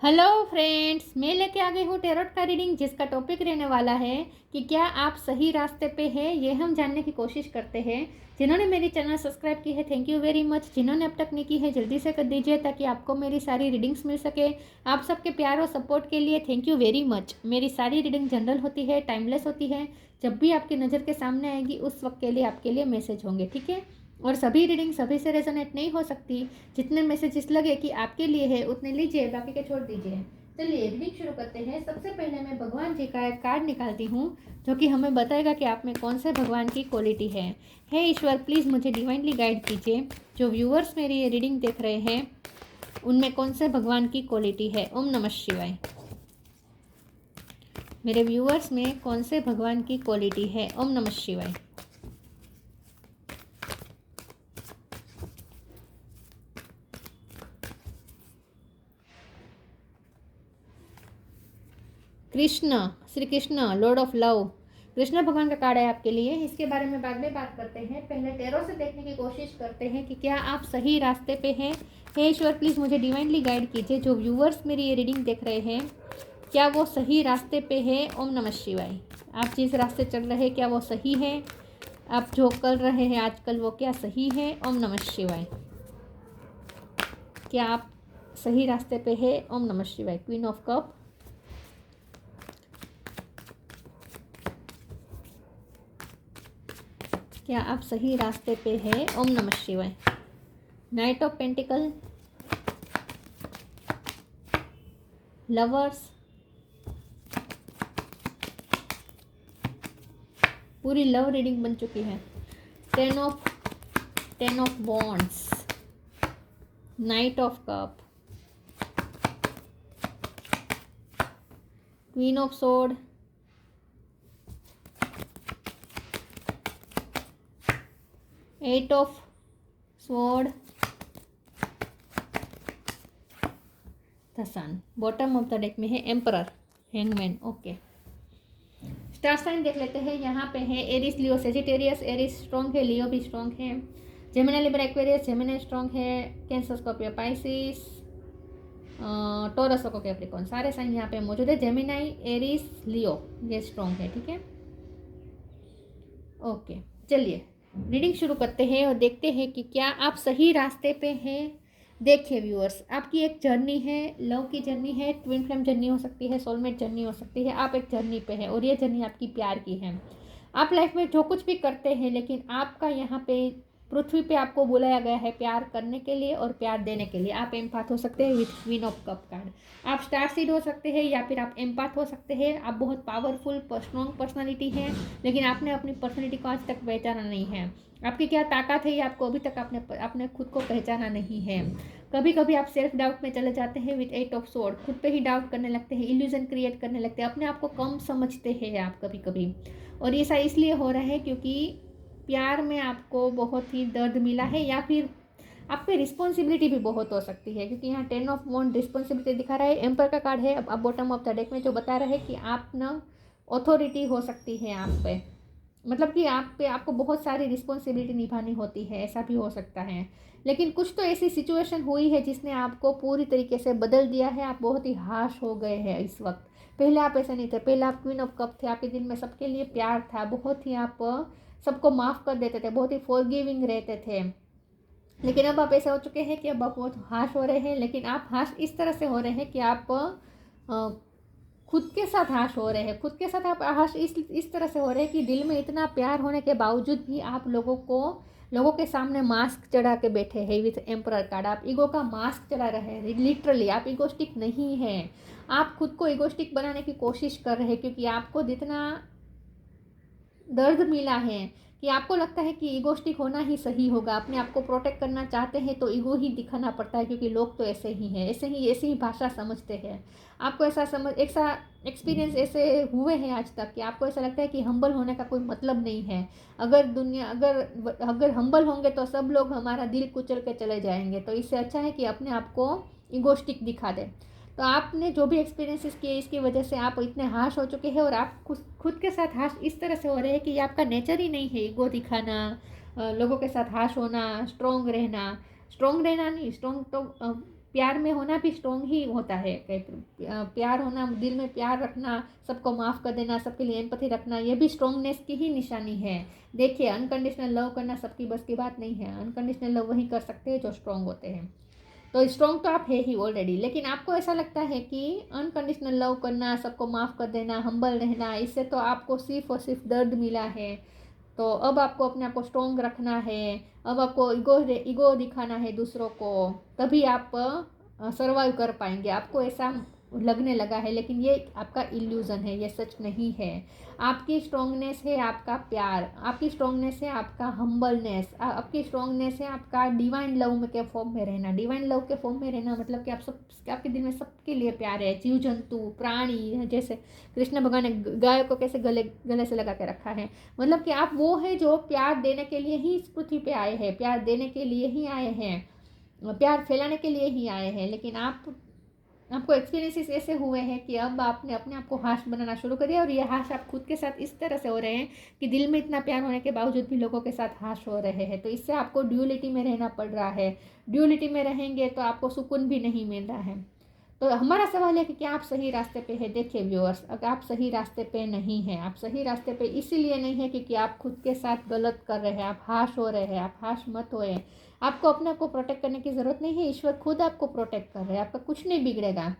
Hello friends, मैं लेके आ गई हूँ टैरोट का रीडिंग, जिसका टॉपिक रहने वाला है कि क्या आप सही रास्ते पे हैं। ये हम जानने की कोशिश करते हैं। जिन्होंने मेरी चैनल सब्सक्राइब की है, थैंक यू वेरी मच। जिन्होंने अब तक नहीं की है, जल्दी से कर दीजिए ताकि आपको मेरी सारी रीडिंग्स मिल सके। आप सबके प्यार और सपोर्ट के लिए थैंक यू वेरी मच। मेरी सारी रीडिंग जनरल होती है, टाइमलेस होती है। जब भी आपकी नज़र के सामने आएगी उस वक्त के लिए आपके लिए मैसेज होंगे, ठीक है। और सभी रीडिंग सभी से रेजोनेट नहीं हो सकती। जितने मैसेजेस लगे कि आपके लिए है उतने लीजिए, बाकी के छोड़ दीजिए। चलिए रीडिंग शुरू करते हैं। सबसे पहले मैं भगवान जी का एक कार्ड निकालती हूँ जो कि हमें बताएगा कि आप में कौन से भगवान की क्वालिटी है। हे ईश्वर, प्लीज़ मुझे डिवाइनली गाइड कीजिए। जो व्यूअर्स मेरी ये रीडिंग देख रहे हैं उनमें कौन से भगवान की क्वालिटी है। ओम नमः शिवाय। मेरे व्यूअर्स में कौन से भगवान की क्वालिटी है। ओम नमः शिवाय। Krishna, Shri Krishna, Lord of love, Krishna भगवान का कार्ड है आपके लिए। इसके बारे में बाद में बात करते हैं। पहले टैरो से देखने की कोशिश करते हैं कि क्या आप सही रास्ते पे हैं। हे ईश्वर, प्लीज़ मुझे डिवाइनली गाइड कीजिए। जो व्यूअर्स मेरी ये रीडिंग देख रहे हैं क्या वो सही रास्ते पे है। ओम नमः शिवाय। आप जिस रास्ते चल रहे हैं क्या वो सही है। आप जो कर रहे हैं आजकल वो क्या सही है। ओम नमः शिवाय। क्या आप सही रास्ते पे है। ओम नमः शिवाय। क्वीन ऑफ कप, क्या आप सही रास्ते पे हैं। ओम नमः शिवाय। नाइट ऑफ पेंटिकल, लवर्स, पूरी लव रीडिंग बन चुकी है। Ten of wands, knight of cup, queen of sword, eight of sword, the sun. Bottom of the deck में है emperor, hangman. Okay, star sign देख लेते हैं। यहाँ पे है Aries, Leo, Sagittarius. Aries strong है, लियो भी स्ट्रॉन्ग है, Gemini, Libra, Aquarius, Gemini strong है, Cancer, Scorpio, Pisces, Taurus, Capricorn, सारे साइन यहाँ पे मौजूद है। जेमिनाई, एरिस, लियो ये स्ट्रॉन्ग है, ठीक है। ओके, चलिए रीडिंग शुरू करते हैं और देखते हैं कि क्या आप सही रास्ते पे हैं। देखिए व्यूअर्स, आपकी एक जर्नी है, लव की जर्नी है, ट्विन फ्लेम जर्नी हो सकती है, सोलमेट जर्नी हो सकती है। आप एक जर्नी पे हैं और ये जर्नी आपकी प्यार की है। आप लाइफ में जो कुछ भी करते हैं, लेकिन आपका यहाँ पे पृथ्वी पे आपको बुलाया गया है प्यार करने के लिए और प्यार देने के लिए। आप एम्पाथ हो सकते हैं with queen of cup card. आप स्टार सीड हो सकते हैं या फिर आप एम्पाथ हो सकते हैं। आप बहुत पावरफुल स्ट्रॉन्ग पर्सनालिटी हैं, लेकिन आपने अपनी पर्सनालिटी को आज तक पहचाना नहीं है। आपकी क्या ताकत है ये आपको अभी तक आपने खुद को पहचाना नहीं है। कभी कभी आप सेल्फ डाउट में चले जाते हैं विथ एट ऑफ सोर्ड। खुद पे ही डाउट करने लगते हैं, इल्यूजन क्रिएट करने लगते हैं, अपने आप को कम समझते हैं आप कभी कभी। और ऐसा इसलिए हो रहा है क्योंकि प्यार में आपको बहुत ही दर्द मिला है, या फिर आप पे रिस्पॉन्सिबिलिटी भी बहुत हो सकती है, क्योंकि यहाँ 10 ऑफ वॉन्ड रिस्पॉन्सिबिलिटी दिखा रहा है। एम्पर का कार्ड है। अब बॉटम ऑफ द डेक में जो बता रहा है कि आप ना अथॉरिटी हो सकती है आप पे, मतलब कि आप पे आपको बहुत सारी रिस्पॉन्सिबिलिटी निभानी होती है, ऐसा भी हो सकता है। लेकिन कुछ तो ऐसी सिचुएशन हुई है जिसने आपको पूरी तरीके से बदल दिया है। आप बहुत ही हाश हो गए हैं इस वक्त। पहले आप ऐसे नहीं थे। पहले आप क्वीन ऑफ कप थे, आपके दिल में सबके लिए प्यार था, बहुत ही आप सबको माफ़ कर देते थे, बहुत ही फॉरगिविंग रहते थे। लेकिन अब आप ऐसे हो चुके हैं कि अब आप बहुत हाश हो रहे हैं। लेकिन आप हाश इस तरह से हो रहे हैं कि आप खुद के साथ हाश हो रहे हैं। खुद के साथ आप हाश इस तरह से हो रहे हैं कि दिल में इतना प्यार होने के बावजूद भी आप लोगों के सामने मास्क चढ़ा के बैठे हैं विथ एम्परर कार्ड। आप ईगो का मास्क चढ़ा रहे हैं। लिटरली आप ईगोस्टिक नहीं हैं। आप खुद को ईगोस्टिक बनाने की कोशिश कर रहे हैं, क्योंकि आपको जितना दर्द मिला है कि आपको लगता है कि ईगोस्टिक होना ही सही होगा। अपने आप को प्रोटेक्ट करना चाहते हैं तो ईगो ही दिखाना पड़ता है, क्योंकि लोग तो ऐसे ही हैं, ऐसे ही भाषा समझते हैं। आपको ऐसा एक्सपीरियंस ऐसे हुए हैं आज तक कि आपको ऐसा लगता है कि हम्बल होने का कोई मतलब नहीं है। अगर हम्बल होंगे तो सब लोग हमारा दिल कुचल के चले जाएंगे। तो इससे अच्छा है कि अपने आप को ईगोस्टिक दिखा दें। तो आपने जो भी एक्सपीरियंसेस किए इसकी वजह से आप इतने हाश हो चुके हैं, और आप खुद के साथ हाश इस तरह से हो रहे हैं कि ये आपका नेचर ही नहीं है। ईगो दिखाना, लोगों के साथ हाश होना, स्ट्रॉन्ग रहना नहीं, स्ट्रॉन्ग तो प्यार में होना भी स्ट्रॉन्ग ही होता है। प्यार होना, दिल में प्यार रखना, सबको माफ़ कर देना, सबके लिए एम्पैथी रखना, ये भी स्ट्रॉन्गनेस की ही निशानी है। देखिए, अनकंडीशनल लव करना सबकी बस की बात नहीं है। अनकंडीशनल लव वही कर सकते हैं जो स्ट्रॉन्ग होते हैं। तो स्ट्रॉन्ग तो आप है ही ऑलरेडी, लेकिन आपको ऐसा लगता है कि अनकंडीशनल लव करना, सबको माफ़ कर देना, हम्बल रहना, इससे तो आपको सिर्फ और सिर्फ दर्द मिला है। तो अब आपको अपने आप को स्ट्रॉन्ग रखना है, अब आपको ईगो दिखाना है दूसरों को, तभी आप सर्वाइव कर पाएंगे। आपको ऐसा लगने लगा है, लेकिन ये आपका इल्यूज़न है, ये सच नहीं है। आपकी स्ट्रॉन्गनेस है आपका प्यार, आपकी स्ट्रॉन्गनेस है आपका हम्बलनेस, आपकी स्ट्रॉन्गनेस है आपका डिवाइन लव के फॉर्म में रहना। डिवाइन लव के फॉर्म में रहना मतलब कि आप सब, आपके दिल में सबके लिए प्यार है। जीव जंतु, प्राणी, जैसे कृष्ण भगवान ने गाय को कैसे गले से लगा के रखा है, मतलब कि आप वो है जो प्यार देने के लिए ही इस पृथ्वी पे आए हैं, प्यार देने के लिए ही आए हैं, प्यार फैलाने के लिए ही आए हैं। लेकिन आपको एक्सपीरियंसेस ऐसे हुए हैं कि अब आपने अपने आप को हाश बनाना शुरू कर दिया, और ये हाश आप खुद के साथ इस तरह से हो रहे हैं कि दिल में इतना प्यार होने के बावजूद भी लोगों के साथ हाश हो रहे हैं। तो इससे आपको ड्यूलिटी में रहना पड़ रहा है। ड्यूलिटी में रहेंगे तो आपको सुकून भी नहीं मिल रहा है। तो हमारा सवाल है कि क्या आप सही रास्ते पे है। देखिए व्यूअर्स, अगर आप सही रास्ते पे नहीं हैं, आप सही रास्ते पे इसीलिए नहीं है क्योंकि आप खुद के साथ गलत कर रहे हैं, आप हाश हो रहे हैं। आप हाश मत होए। आपको अपने आप को प्रोटेक्ट करने की ज़रूरत नहीं है, ईश्वर खुद आपको प्रोटेक्ट कर रहे हैं, आपका कुछ नहीं बिगड़ेगा।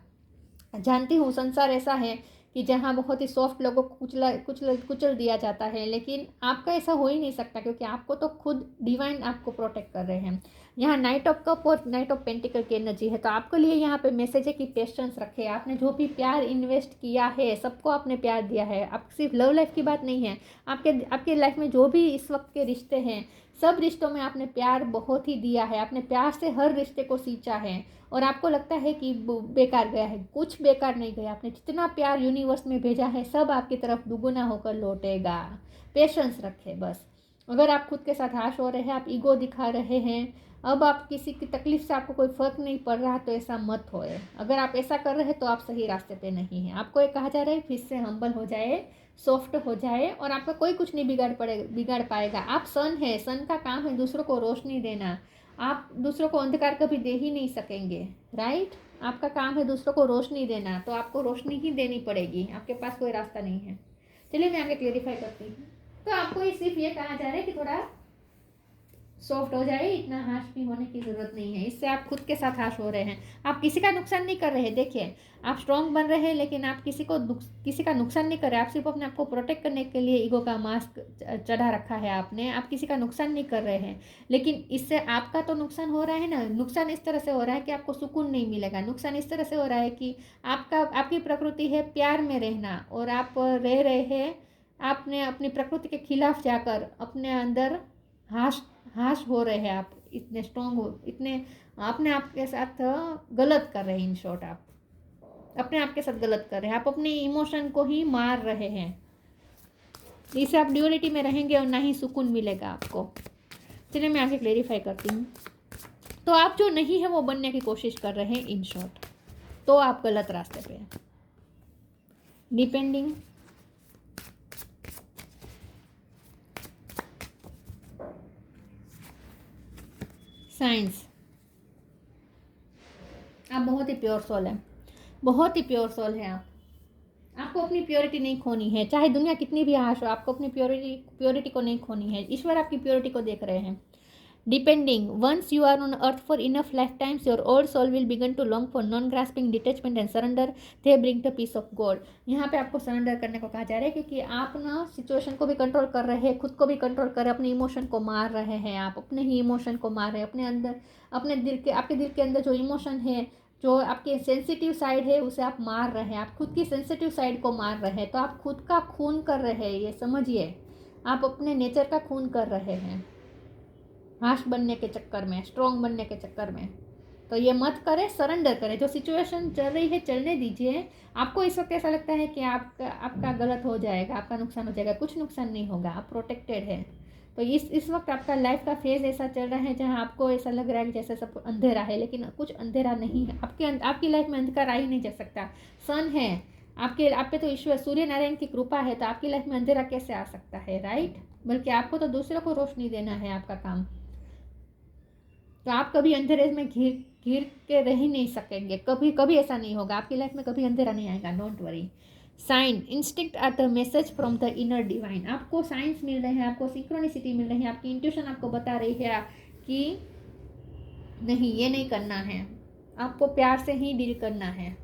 जानती हूँ संसार ऐसा है कि जहाँ बहुत ही सॉफ्ट लोगों को कुचल दिया जाता है, लेकिन आपका ऐसा हो ही नहीं सकता, क्योंकि आपको तो खुद डिवाइन आपको प्रोटेक्ट कर रहे हैं। यहाँ नाइट ऑफ कप और नाइट ऑफ पेंटिकल की एनर्जी है। तो आपके लिए यहाँ पे मैसेज है कि पेशेंस रखें। आपने जो भी प्यार इन्वेस्ट किया है, सबको आपने प्यार दिया है। आप सिर्फ लव लाइफ की बात नहीं है, आपके लाइफ में जो भी इस वक्त के रिश्ते हैं, सब रिश्तों में आपने प्यार बहुत ही दिया है। आपने प्यार से हर रिश्ते को सींचा है, और आपको लगता है कि बेकार गया है, कुछ बेकार नहीं गया। आपने जितना प्यार यूनिवर्स में भेजा है, सब आपकी तरफ दुगुना होकर लौटेगा। पेशेंस रखें बस। अगर आप खुद के साथ हाश हो रहे हैं, आप ईगो दिखा रहे हैं, अब आप किसी की तकलीफ से आपको कोई फ़र्क नहीं पड़ रहा, तो ऐसा मत होए। अगर आप ऐसा कर रहे हैं तो आप सही रास्ते पे नहीं हैं। आपको एक कहा जा रहा है फिर से हम्बल हो जाए, सॉफ्ट हो जाए, और आपका कोई कुछ नहीं बिगाड़ पाएगा। आप सन है, सन का काम है दूसरों को रोशनी देना। आप दूसरों को अंधकार कभी दे ही नहीं सकेंगे, राइट। आपका काम है दूसरों को रोशनी देना, तो आपको रोशनी ही देनी पड़ेगी, आपके पास कोई रास्ता नहीं है। चलिए मैं आगे क्लेरिफाई करती हूँ। तो आपको सिर्फ ये कहा जा रहा है कि थोड़ा सॉफ्ट हो जाए, इतना हाश भी होने की ज़रूरत नहीं है। इससे आप खुद के साथ हाश हो रहे हैं, आप किसी का नुकसान नहीं कर रहे। देखिए, आप स्ट्रॉन्ग बन रहे हैं, लेकिन आप किसी का नुकसान नहीं कर रहे। आप सिर्फ अपने आप को प्रोटेक्ट करने के लिए ईगो का मास्क चढ़ा रखा है आपने। आप किसी का नुकसान नहीं कर रहे हैं, लेकिन इससे आपका तो नुकसान हो रहा है ना। नुकसान इस तरह से हो रहा है कि आपको सुकून नहीं मिलेगा। नुकसान इस तरह से हो रहा है कि आपकी प्रकृति है प्यार में रहना, और आप रह रहे हैं, आपने अपनी प्रकृति के खिलाफ जाकर अपने अंदर हाश हो रहे हैं। आप इतने स्ट्रॉन्ग हो, इतने अपने आप के साथ गलत कर रहे हैं। इन शॉर्ट, आप अपने आप के साथ गलत कर रहे हैं, आप अपने इमोशन को ही मार रहे हैं। इससे आप ड्यूअलिटी में रहेंगे और ना ही सुकून मिलेगा आपको। चलिए मैं आगे क्लेरिफाई करती हूँ। तो आप जो नहीं है वो बनने की कोशिश कर रहे हैं, इन शॉर्ट, तो आप गलत रास्ते पे हैं। डिपेंडिंग, साइंस, आप बहुत ही प्योर सोल है, बहुत ही प्योर सोल है। आपको अपनी प्योरिटी नहीं खोनी है, चाहे दुनिया कितनी भी हाश हो, आपको अपनी प्योरिटी को नहीं खोनी है। ईश्वर आपकी प्योरिटी को देख रहे हैं। Depending, once you are on earth for enough lifetimes, your old soul will begin to long for non grasping detachment and surrender, they bring the peace of God. यहाँ पे आपको सरेंडर करने को कहा जा रहा है, क्योंकि आप ना सिचुएशन को भी कंट्रोल कर रहे हैं, खुद को भी कंट्रोल कर रहे हैं, अपने इमोशन को मार रहे हैं। आप अपने ही इमोशन को मार रहे हैं, अपने अंदर, अपने दिल के, आपके दिल के अंदर जो इमोशन है, जो आपकी सेंसिटिव साइड है, उसे आप मार रहे हैं। आप खुद की सेंसिटिव साइड को मार रहे हैं, तो आप खुद का खून कर रहे हैं। ये समझिए, आप अपने नेचर का खून कर रहे हैं हाश बनने के चक्कर में, स्ट्रॉन्ग बनने के चक्कर में। तो ये मत करें, सरेंडर करें। जो सिचुएशन चल रही है चलने दीजिए। आपको इस वक्त ऐसा लगता है कि आपका गलत हो जाएगा, आपका नुकसान हो जाएगा, कुछ नुकसान नहीं होगा, आप प्रोटेक्टेड है। तो इस वक्त आपका लाइफ का फेज ऐसा चल रहा है जहाँ आपको ऐसा लग रहा है कि जैसे सब अंधेरा है, लेकिन कुछ अंधेरा नहीं है। आपकी लाइफ में अंधकार आ ही नहीं जा सकता। सन है आप पे, तो ईश्वर सूर्य नारायण की कृपा है, तो आपकी लाइफ में अंधेरा कैसे आ सकता है, राइट। बल्कि आपको तो दूसरों को रोशनी देना है आपका काम। तो आप कभी अंधेरे में घिर के रह ही नहीं सकेंगे, कभी कभी ऐसा नहीं होगा, आपकी लाइफ में कभी अंधेरा नहीं आएगा, don't worry. Sign, instinct are the message from the inner divine. आपको साइंस मिल रहे हैं, आपको सिंक्रोनिसिटी मिल रही है, आपकी इंट्यूशन आपको बता रही है कि नहीं ये नहीं करना है, आपको प्यार से ही डील करना है,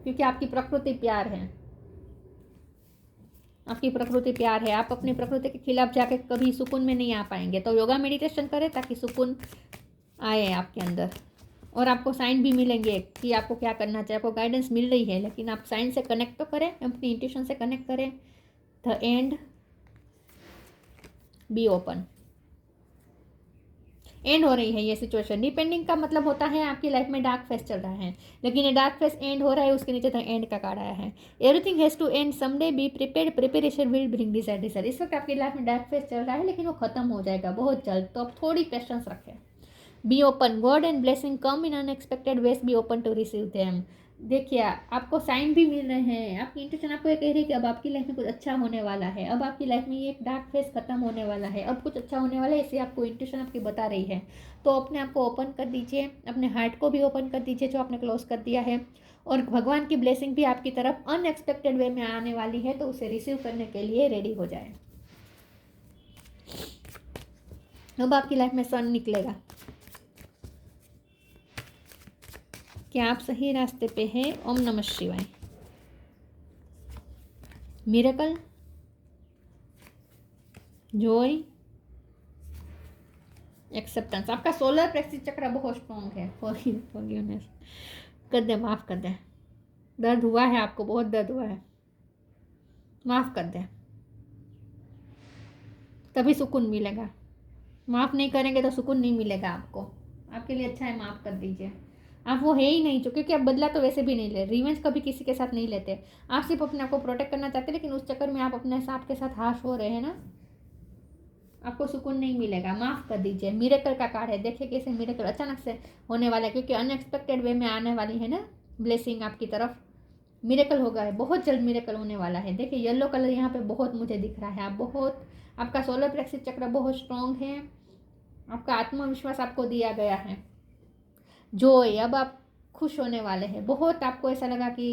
क्योंकि आपकी प्रकृति प्यार है, आपकी प्रकृति प्यार है। आप अपनी प्रकृति के खिलाफ जाके कभी सुकून में नहीं आ पाएंगे। तो योगा मेडिटेशन करें ताकि सुकून आए आपके अंदर, और आपको साइन भी मिलेंगे कि आपको क्या करना चाहिए, आपको गाइडेंस मिल रही है, लेकिन आप साइन से कनेक्ट तो करें, अपनी इंट्यूशन से कनेक्ट करें। The end, be open. And हो रही है ये सिचुएशन, डिपेंडिंग का मतलब होता है आपकी लाइफ में डार्क फेस चल रहा है, लेकिन ये डार्क फेस एंड हो रहा है, उसके नीचे द एंड का कार्ड आया है। Everything has to end someday, be prepared, preparation will bring desire. इस वक्त आपकी लाइफ में डार्क फेस चल रहा है, लेकिन वो खत्म हो जाएगा बहुत जल्द, तो आप थोड़ी पेशेंस रखें। Be open, God and blessing come in unexpected ways, be open to receive them. देखिए आपको साइन भी मिल रहे हैं, आपकी इंट्यूशन आपको ये कह रही है कि अब आपकी लाइफ में कुछ अच्छा होने वाला है, अब आपकी लाइफ में ये एक डार्क फेस खत्म होने वाला है, अब कुछ अच्छा होने वाला है, इसे आपको इंट्यूशन आपकी बता रही है। तो अपने आप को ओपन कर दीजिए, अपने हार्ट को भी ओपन कर दीजिए जो आपने क्लोज कर दिया है, और भगवान की ब्लेसिंग भी आपकी तरफ अनएक्सपेक्टेड वे में आने वाली है, तो उसे रिसीव करने के लिए रेडी हो जाए। अब आपकी लाइफ में सन निकलेगा। क्या आप सही रास्ते पे हैं? ओम नमः शिवाय। Miracle, Joy, acceptance. आपका सोलर प्लेक्सिस चक्र बहुत स्ट्रॉन्ग है। फॉरगिवनेस कर दे, माफ कर दे। दर्द हुआ है आपको, बहुत दर्द हुआ है, माफ कर दे, तभी सुकून मिलेगा। माफ नहीं करेंगे तो सुकून नहीं मिलेगा आपको। आपके लिए अच्छा है, माफ कर दीजिए। आप वो है ही नहीं जो, क्योंकि आप बदला तो वैसे भी नहीं ले, रिवेंज कभी किसी के साथ नहीं लेते। आप सिर्फ अपने आप को प्रोटेक्ट करना चाहते, लेकिन उस चक्कर में आप अपने साथ के साथ हाश हो रहे हैं ना, आपको सुकून नहीं मिलेगा। माफ कर दीजिए। मिरेकल का कार्ड है, देखिए कैसे मिरेकल अचानक से होने वाला है, क्योंकि अनएक्सपेक्टेड वे में आने वाली है ना ब्लेसिंग आपकी तरफ। मिरेकल होगा है, बहुत जल्द मिरेकल होने वाला है। देखिए येलो कलर यहाँ पे बहुत मुझे दिख रहा है। आप बहुत, आपका सोलर प्लेक्सिस चक्र बहुत स्ट्रॉन्ग है, आपका आत्मविश्वास आपको दिया गया है। जॉय, अब आप खुश होने वाले हैं। बहुत आपको ऐसा लगा कि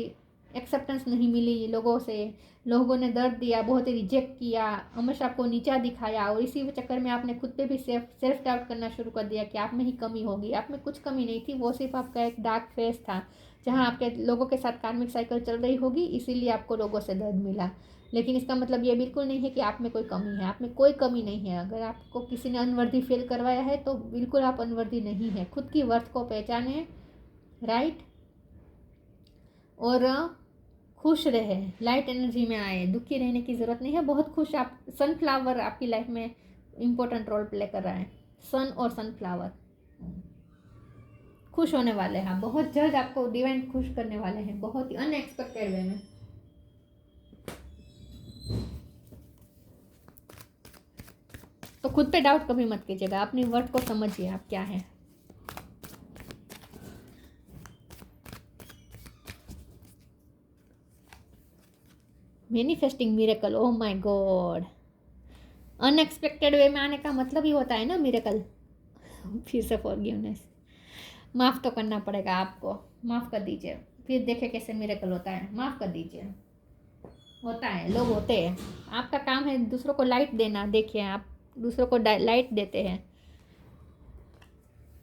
एक्सेप्टेंस नहीं मिली लोगों से, लोगों ने दर्द दिया, बहुत ही रिजेक्ट किया, हमेशा आपको नीचा दिखाया, और इसी चक्कर में आपने खुद पे भी सेल्फ डाउट करना शुरू कर दिया कि आप में ही कमी होगी। आप में कुछ कमी नहीं थी, वो सिर्फ आपका एक डार्क फेस था जहाँ आपके लोगों के साथ कार्मिक साइकिल चल रही होगी, इसीलिए आपको लोगों से दर्द मिला। लेकिन इसका मतलब ये बिल्कुल नहीं है कि आप में कोई कमी है, आप में कोई कमी नहीं है। अगर आपको किसी ने अनवर्दी फील करवाया है तो बिल्कुल आप अनवर्दी नहीं है। खुद की वर्थ को पहचाने, राइट, और खुश रहे, लाइट एनर्जी में आए, दुखी रहने की ज़रूरत नहीं है। बहुत खुश आप, सनफ्लावर आपकी लाइफ में इम्पोर्टेंट रोल प्ले कर रहा है। सन और सनफ्लावर खुश होने वाले हैं, बहुत जल्द आपको डिवाइन खुश करने वाले हैं, बहुत ही अनएक्सपेक्टेड वे में। तो खुद पे डाउट कभी मत कीजिएगा, अपनी वर्थ को समझिए आप क्या है। Manifesting miracle, oh my God. Unexpected way में आने का मतलब ही होता है ना मिरेकल। फिर से फॉरगिवनेस, माफ़ तो करना पड़ेगा आपको, माफ़ कर दीजिए, फिर देखे कैसे मिरेकल होता है। माफ़ कर दीजिए, होता है, लोग होते हैं। आपका काम है दूसरों को लाइट देना। देखिए आप दूसरों को लाइट देते हैं,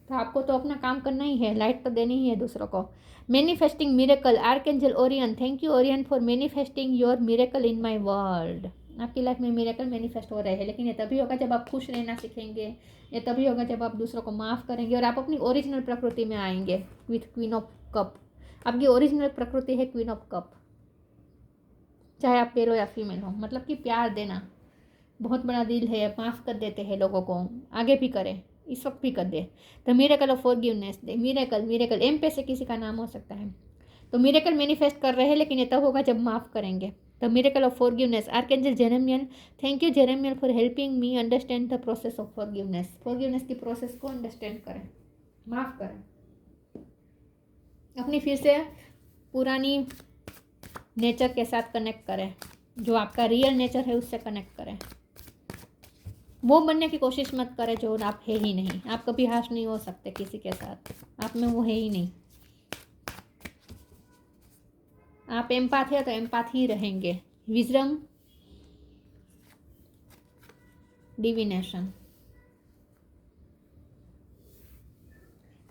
तो आपको तो अपना काम करना ही है, लाइट तो देनी ही है दूसरों को। Manifesting miracle, archangel Orion, thank you Orion for manifesting your miracle in my world. आपकी लाइफ में मिरेकल मैनिफेस्ट हो रहे हैं, लेकिन ये तभी होगा जब आप खुश रहना सीखेंगे, ये तभी होगा जब आप दूसरों को माफ़ करेंगे और आप अपनी ओरिजिनल प्रकृति में आएंगे विथ क्वीन ऑफ कप। आपकी ओरिजिनल प्रकृति है क्वीन ऑफ कप, चाहे आप मेल हो या फीमेल हो। मतलब कि प्यार देना, बहुत बड़ा दिल है, माफ़ कर देते हैं लोगों को, आगे भी करें, इस वक्त भी कर दे। तो मिरेकल ऑफ फॉरगिवनेस दे, मिरेकल, मिरेकल एम पे से किसी का नाम हो सकता है। तो मिरेकल मैनिफेस्ट कर रहे हैं, लेकिन ये तब होगा जब माफ़ करेंगे। The miracle of forgiveness, archangel Jeremiel, thank you Jeremiel for helping me understand the process of forgiveness. Forgiveness की प्रोसेस को अंडरस्टैंड करें, माफ़ करें, अपनी फिर से पुरानी नेचर के साथ कनेक्ट करें, जो आपका रियल नेचर है उससे कनेक्ट करें। वो बनने की कोशिश मत करें जो आप है ही नहीं। आप कभी हाश नहीं हो सकते किसी के साथ, आप में वो है ही नहीं। आप एम्पाथ है तो एम्पाथ ही रहेंगे। विजडम, डिविनेशन,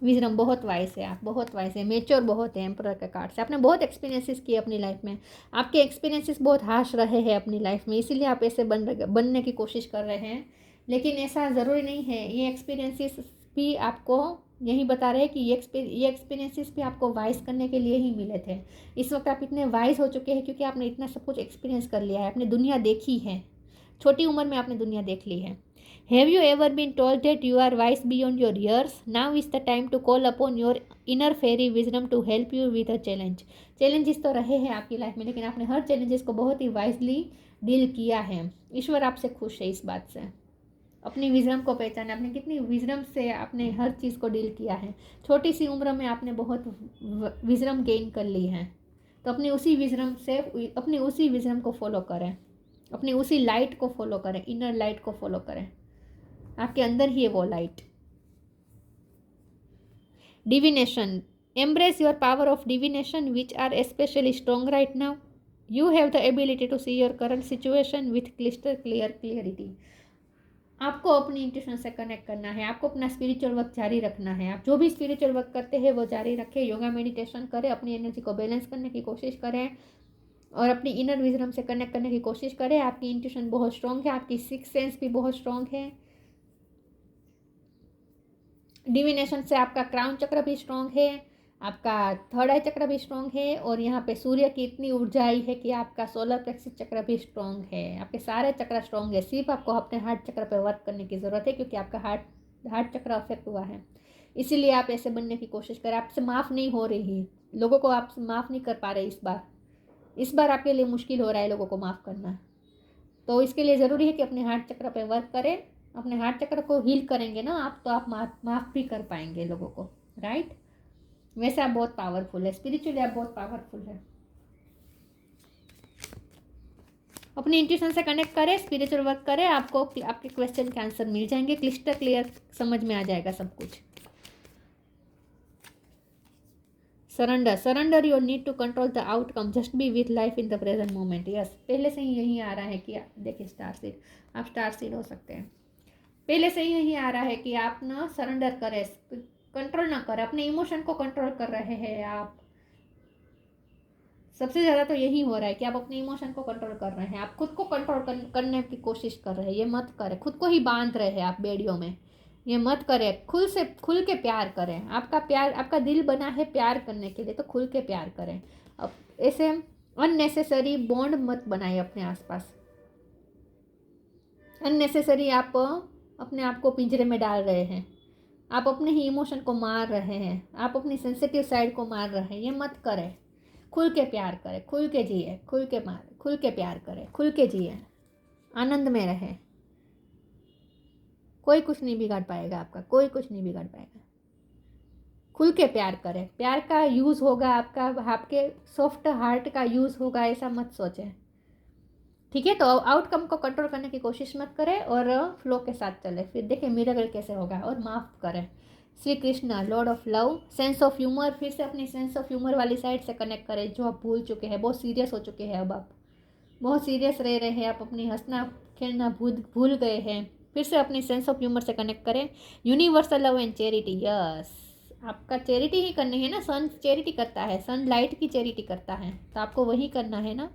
विजडम, बहुत वाइस है आप, बहुत वाइस है, मेच्योर बहुत है एम्परर के कार्ड से। आपने बहुत एक्सपीरियंसेस किए अपनी लाइफ में, आपके एक्सपीरियंसेस बहुत हार्श रहे हैं अपनी लाइफ में, इसीलिए आप ऐसे बनने की कोशिश कर रहे हैं। लेकिन ऐसा ज़रूरी नहीं है। ये एक्सपीरियंसेस भी आपको यही बता रहे हैं कि ये एक्सपीरियंसेस भी आपको वाइज करने के लिए ही मिले थे। इस वक्त आप इतने वाइज हो चुके हैं क्योंकि आपने इतना सब कुछ एक्सपीरियंस कर लिया है, आपने दुनिया देखी है, छोटी उम्र में आपने दुनिया देख ली है। Have you ever been told that you are wise beyond your years? Now is the time to call upon your inner fairy wisdom to help you with a challenge. Challenges तो रहे हैं आपकी लाइफ में, लेकिन आपने हर challenges को बहुत ही wisely deal किया है। ईश्वर आपसे खुश है इस बात से। अपनी विजडम को पहचाना, आपने कितनी विजडम से आपने हर चीज़ को डील किया है। छोटी सी उम्र में आपने बहुत विजडम गेन कर ली है, तो अपनी उसी विजडम को फॉलो करें, अपनी उसी लाइट को फॉलो करें, इनर लाइट को फॉलो करें। आपके अंदर ही है वो light. Divination, embrace your power of divination which are especially strong right now. You have the ability to see your current situation with cluster clarity. आपको अपनी इंट्यूशन से कनेक्ट करना है, आपको अपना स्पिरिचुअल वर्क जारी रखना है। आप जो भी स्पिरिचुअल वर्क करते हैं वो जारी रखें, योगा मेडिटेशन करें, अपनी एनर्जी को बैलेंस करने की कोशिश करें और अपनी इनर विजडम से कनेक्ट करने की कोशिश करें। आपकी इंट्यूशन बहुत स्ट्रॉन्ग है, आपकी सिक्स सेंस भी बहुत स्ट्रॉन्ग है। डिविनेशन से आपका क्राउन चक्र भी स्ट्रॉन्ग है, आपका थर्ड आई चक्र भी स्ट्रॉन्ग है, और यहाँ पे सूर्य की इतनी ऊर्जा आई है कि आपका सोलर प्लेक्सिस चक्र भी स्ट्रॉन्ग है। आपके सारे चक्र स्ट्रॉन्ग है, सिर्फ आपको अपने हार्ट चक्र पे वर्क करने की ज़रूरत है, क्योंकि आपका हार्ट चक्र अफेक्ट हुआ है। इसीलिए आप ऐसे बनने की कोशिश करें। आपसे माफ़ नहीं हो रही, लोगों को आप माफ़ नहीं कर पा रहे। इस बार आपके लिए मुश्किल हो रहा है लोगों को माफ़ करना। तो इसके लिए ज़रूरी है कि अपने हार्ट चक्र पे वर्क करें। अपने हार्ट चक्र को हील करेंगे ना आप, तो आप माफ़ भी कर पाएंगे लोगों को, राइट। वैसे आप बहुत पावरफुल है, स्पिरिचुअली आप बहुत पावरफुल है। अपनी इंट्यूशन से कनेक्ट करें, स्पिरिचुअल वर्क करें, आपको आपके क्वेश्चन के आंसर मिल जाएंगे, क्लिस्टर क्लियर समझ में आ जाएगा सब कुछ। Surrender your need to control the outcome, just be with life in the present moment. Yes, पहले से ही यही आ रहा है कि देखिए स्टार सीड, आप स्टार सीड हो सकते हैं। पहले से ही यही आ रहा है कि आप ना सरेंडर करें, कंट्रोल ना करें, अपने इमोशन को कंट्रोल कर रहे हैं आप। सबसे ज़्यादा तो यही हो रहा है कि आप अपने इमोशन को कंट्रोल कर रहे हैं, आप खुद को कंट्रोल करने की कोशिश कर रहे हैं। ये मत करें, खुद को ही बांध रहे हैं आप बेड़ियों में, ये मत करें। खुल के प्यार करें। आपका दिल बना है प्यार करने के लिए, तो खुल के प्यार करें। अब ऐसे अननेसेसरी बॉन्ड मत बनाए अपने आसपास। अननेसेसरी आप अपने आप को पिंजरे में डाल रहे हैं, आप अपने ही इमोशन को मार रहे हैं, आप अपनी सेंसिटिव साइड को मार रहे हैं। ये मत करें। खुल के प्यार करें, खुल के जिए, खुल के प्यार करें, खुल के जिए, आनंद में रहें। कोई कुछ नहीं बिगाड़ पाएगा आपका, कोई कुछ नहीं बिगाड़ पाएगा। खुल के प्यार करें। प्यार का यूज़ होगा आपके सॉफ्ट हार्ट का यूज़ होगा, ऐसा मत सोचें, ठीक है। तो आउटकम को कंट्रोल करने की कोशिश मत करें और फ्लो के साथ चले, फिर देखें मिरेकल कैसे होगा। और माफ़ करें। Shri Krishna Lord of love, sense of humour, फिर से अपनी सेंस ऑफ ह्यूमर वाली साइड से कनेक्ट करें जो आप भूल चुके हैं। बहुत सीरियस हो चुके हैं, अब आप बहुत सीरियस रह रहे हैं, आप अपनी हंसना खेलना भूल गए हैं। फिर से अपनी सेंस ऑफ ह्यूमर से कनेक्ट करें। Universal love and charity, yes, आपका चैरिटी ही करनी है ना। सन चैरिटी करता है, सन लाइट की चैरिटी करता है, तो आपको वही करना है ना।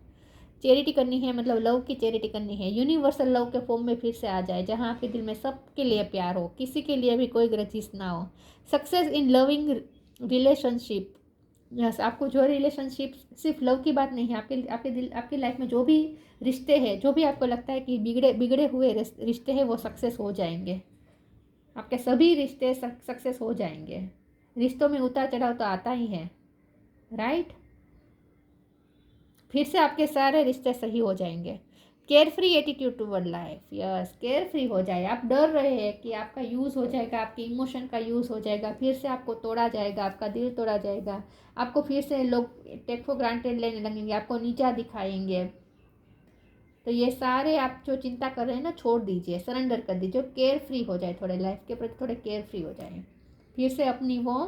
चैरिटी करनी है, मतलब लव की चैरिटी करनी है। यूनिवर्सल लव के फॉर्म में फिर से आ जाए, जहाँ आपके दिल में सबके लिए प्यार हो, किसी के लिए भी कोई ग्रजिश ना हो। Success in loving relationship, yes, आपको जो रिलेशनशिप, सिर्फ लव की बात नहीं है, आपकी लाइफ में जो भी रिश्ते हैं, जो भी आपको लगता है कि बिगड़े हुए रिश्ते हैं, वो सक्सेस हो जाएंगे। आपके सभी रिश्ते सक्सेस हो जाएंगे। रिश्तों में उतार चढ़ाव तो आता ही है, राइट। फिर से आपके सारे रिश्ते सही हो जाएंगे। Care free attitude toward life, yes, care free हो जाए। आप डर रहे हैं कि आपका यूज़ हो जाएगा, आपके इमोशन का यूज़ हो जाएगा, फिर से आपको तोड़ा जाएगा, आपका दिल तोड़ा जाएगा, आपको फिर से लोग टेक फॉर ग्रांटेड लेने लगेंगे, आपको नीचा दिखाएंगे। तो ये सारे आप जो चिंता कर रहे हैं ना, छोड़ दीजिए, सरेंडर कर दीजिए, केयर फ्री हो जाए, थोड़े लाइफ के प्रति थोड़े केयर फ्री हो जाए, फिर से अपनी वो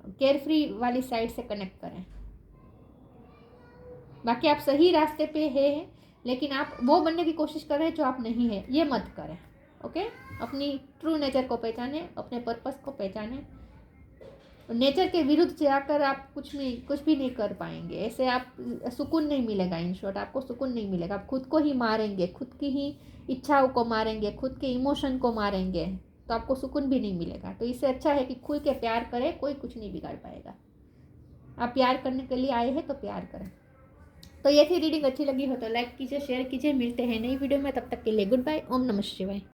केयर फ्री वाली साइड से कनेक्ट करें। बाकी आप सही रास्ते पे हैं, लेकिन आप वो बनने की कोशिश कर रहे हैं जो आप नहीं है, ये मत करें। ओके, अपनी ट्रू नेचर को पहचाने, अपने पर्पस को पहचाने। नेचर के विरुद्ध जाकर आप कुछ भी नहीं कर पाएंगे। ऐसे आप सुकून नहीं मिलेगा, इन शॉर्ट आपको सुकून नहीं मिलेगा। आप खुद को ही मारेंगे, खुद की ही इच्छाओं को मारेंगे, खुद के इमोशन को मारेंगे, तो आपको सुकून भी नहीं मिलेगा। तो इससे अच्छा है कि खुल के प्यार करें, कोई कुछ नहीं बिगाड़ पाएगा। आप प्यार करने के लिए आए हैं तो प्यार करें। तो ये थी रीडिंग। अच्छी लगी हो तो लाइक कीजिए, शेयर कीजिए। मिलते हैं नई वीडियो में, तब तक के लिए गुड बाय। ओम नमः शिवाय।